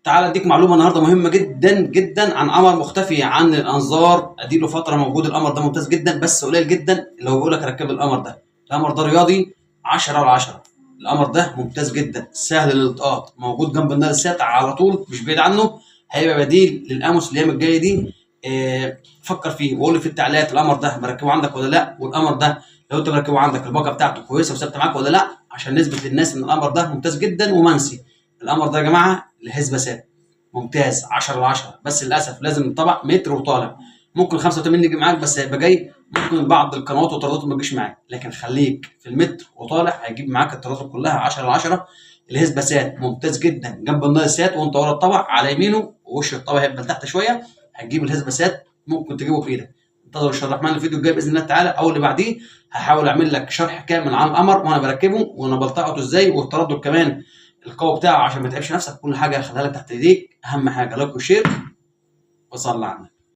تعال اديك معلومه النهارده مهمه جدا جدا عن قمر مختفي عن الانظار، اديله فتره موجود. القمر ده ممتاز جدا بس قليل جدا اللي هو بيقول لك ركب القمر ده. القمر ده رياضي 10 على 10. القمر ده ممتاز جدا، سهل الالتقاط، موجود جنب النار السات على طول، مش بعيد عنه. هيبقى بديل للاموس الايام الجايه دي. فكر فيه وقول لي في التعليقات القمر ده مركبه عندك ولا لا، والقمر ده لو انت مركبه عندك الباقه بتاعته كويسه وثابته معاك ولا لا، عشان نثبت للناس ان القمر ده ممتاز جدا ومنسي. القمر ده يا جماعه الهزبه سات ممتاز 10 على 10، بس للاسف لازم طبق متر وطالع. ممكن 85 يجي معاك بس هيبقى جاي، ممكن بعض القنوات والطردات ما تجيش معاك، لكن خليك في المتر وطالع هيجيب معاك الطردات كلها 10 على 10. الهزبه سات ممتاز جدا جنب النايل سات، وانت ورا الطبق على يمينه ووش الطبق هيبقى لتحت شويه، هتجيب الهزبه سات ممكن تجيبه في ايدك. انتظر الشرح الرحمن الفيديو الجاي باذن الله تعالى او اللي بعديه. هحاول اعمل لك شرح كامل عن القمر وانا بركبه وانا بلتقطه ازاي، والتردد كمان القوي بتاعه عشان ما تتعبش نفسك. كل حاجه هخليها لك تحت ايديك. اهم حاجه لايك وشير وصلي على النبي.